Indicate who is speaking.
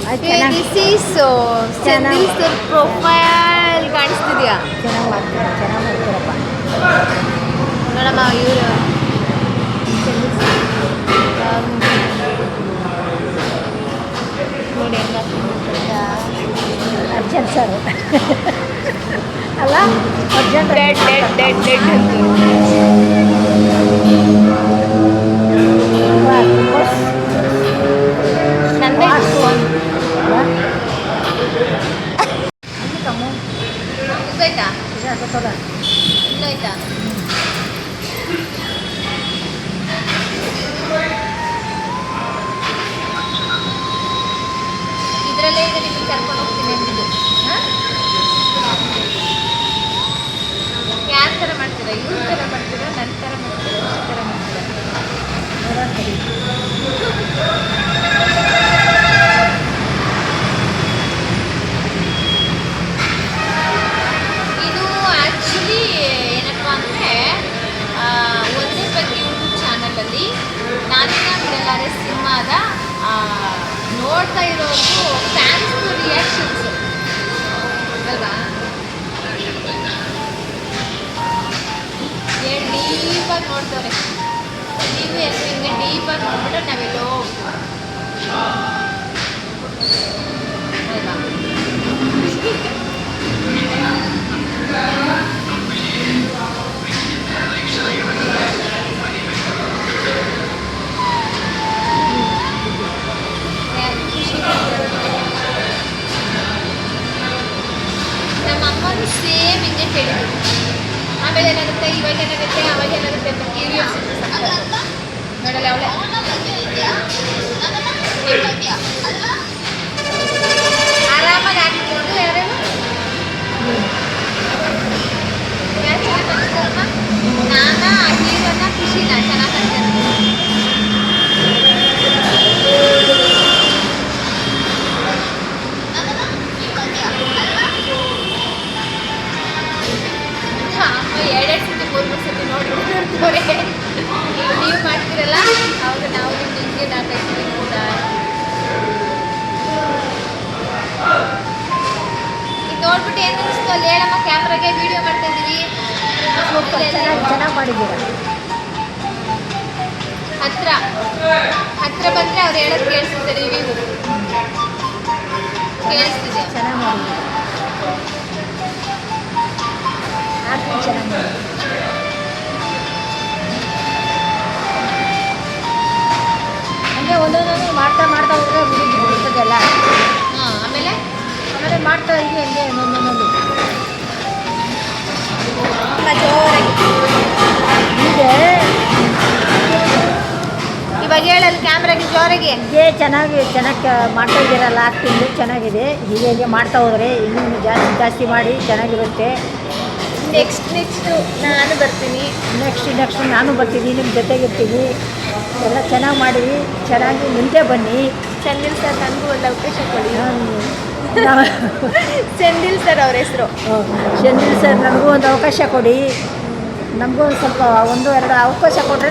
Speaker 1: This is Senthil sir profile ಕಾಣಿಸ್ತಿದ್ಯಾ?
Speaker 2: ಚೆನ್ನಾಗಿ ಮಾಡ್ತೀರಪ್ಪ.
Speaker 1: ನೋಡಮ್ಮ ಇವರು ನೋಡಿ
Speaker 2: ಅರ್ಜೆಂಟ್ ಸರ್ ಅಲ್ಲ, urgent
Speaker 1: dead dead dead dead ನಂದೇ ಫೋನ್ ಗೊತ್ತಾಯ್ತಾ? ಇನ್ನಾಯ್ತಾ? ಇದರಲ್ಲೇ ಈಗ ನಿಮಗೆ ಕರ್ಕೊಂಡು ಹೋಗ್ತೀನಿ ಅಂದಿದ್ದು. ಯಾರ ಥರ ಮಾಡ್ತೀರಾ? ಇವ್ರ ಥರ ಮಾಡ್ತೀರಾ, ನನ್ನ ಥರ ಮಾಡ್ತೀರಾ, ಈ ಥರ ಮಾಡ್ತೀರಾ? ಇದು ಆ್ಯಕ್ಚುಲಿ ಏನಪ್ಪ ಅಂದರೆ ಒಂದೇ ಬಗ್ಗೆ ಯೂಟ್ಯೂಬ್ ಚಾನಲಲ್ಲಿ ನಾನಿನ್ನ ಬಿಡಲಾರೆ ಸಿನಿಮಾದ ನೋಡ್ತಾ ಇರೋದು ಫ್ಯಾನ್ಸ್ ರಿಯಾಕ್ಷನ್ಸ್ ಅಲ್ವಾ? ಡೀಪಾಗಿ ನೋಡ್ತವ್ರೆ. ನೀವು ಎಲ್ಲರೂ ಹಿಂಗೆ ಡೀಪಾಗಿ ನೋಡ್ಬಿಟ್ರೆ ನಾವೆಲ್ಲೋ ಅಲ್ವಾ? ನಮ್ಮ ಅಮ್ಮನೂ ಸೇಮ್ ಹಿಂಗೆ ಹೇಳಿದ್ರು. ಆಮೇಲೆ ಏನಾಗುತ್ತೆ, ಇವಾಗ ಏನಾಗುತ್ತೆ, ಅವಾಗ ಏನಾಗುತ್ತೆ ಅಂತ ಕ್ಯೂರಿಯಾಸಿಟಿ ನೋಡಲ್ಲ ಅವಳೆ ಆರಾಮಾಗಿ ಹಾಕಿಕೊಂಡು ಯಾರೇನು ನಾನ ಹೀರೋನ ಖುಷಿನ ಚೆನ್ನಾಗಿ ಅಮ್ಮ ಎರಡೆರಡು ಸತಿ 3 ಸತಿ ನೋಡಿ ನೋಡ್ತವ್ರೆ. ನೀವು ಮಾಡ್ತೀರಲ್ಲ ಅವಾಗ ನಾವು ನಿಮಗೆ ನಾಲ್ಕೈದು ಕೂಡ ಈಗ ನೋಡ್ಬಿಟ್ಟು ಏನು ಅನಿಸ್ತು ಅಲ್ಲಿ ಹೇಳಮ್ಮ? ಕ್ಯಾಮ್ರಾಗೆ ವಿಡಿಯೋ ಮಾಡ್ತಾ ಇದ್ದೀವಿ.
Speaker 2: ಚೆನ್ನಾಗಿ ಮಾಡಿದ್ದೀರ.
Speaker 1: ಹತ್ರ ಬಂದರೆ ಅವ್ರು ಹೇಳೋದು ಕೇಳಿಸ್ತಿದೆ. ರಿವ್ಯೂ ಕೇಳಿಸ್ತಿದೆ.
Speaker 2: ಚೆನ್ನಾಗಿ ಮಾಡಿದ್ದೀರ. ಚೆನ್ನಾಗಿ ಮಾಡಿ. ಹಂಗೆ ಒಂದೊಂದೊಂದು ಮಾಡ್ತಾ ಹೋದರೆ ಬಿಡ್ತದಲ್ಲ.
Speaker 1: ಆಮೇಲೆ
Speaker 2: ಮಾಡ್ತಾ ಹೀಗೆ ಹಂಗೆ ಒಂದೊಂದೊಂದು
Speaker 1: ಜೋರಾಗಿ
Speaker 2: ಹೀಗೆ
Speaker 1: ಇವಾಗ ಹೇಳಲ್ಲ ಕ್ಯಾಮ್ರಾಗೆ ಜೋರಾಗಿ.
Speaker 2: ಹೀಗೆ ಚೆನ್ನಾಗಿ ಮಾಡ್ತಾ ಇದ್ದೀರಲ್ಲ, ಆ್ಯಕ್ಟಿಂಗು ಚೆನ್ನಾಗಿದೆ. ಹೀಗೆ ಮಾಡ್ತಾ ಹೋದರೆ ಇನ್ನೂ ಜಾಸ್ತಿ ಮಾಡಿ ಚೆನ್ನಾಗಿರುತ್ತೆ.
Speaker 1: ನೆಕ್ಸ್ಟು ನಾನು ಬರ್ತೀನಿ.
Speaker 2: ನೆಕ್ಸ್ಟ್ ನಾನು ಬರ್ತೀನಿ, ನಿಮ್ಮ ಜೊತೆಗಿರ್ತೀನಿ. ಎಲ್ಲ ಚೆನ್ನಾಗಿ ಮಾಡಿ, ಚೆನ್ನಾಗಿ ಮುಂದೆ ಬನ್ನಿ.
Speaker 1: ಸೆಂದಿಲ್ ಸರ್ ನನಗೂ ಒಂದು ಅವಕಾಶ ಕೊಡಿ. ಸೆಂದಿಲ್ ಸರ್ ಅವ್ರ ಹೆಸರು.
Speaker 2: ಸೆಂದಿಲ್ ಸರ್ ನನಗೂ ಒಂದು ಅವಕಾಶ ಕೊಡಿ. ನಮಗೂ ಒಂದು ಸ್ವಲ್ಪ 1-2 ಅವಕಾಶ ಕೊಟ್ಟರೆ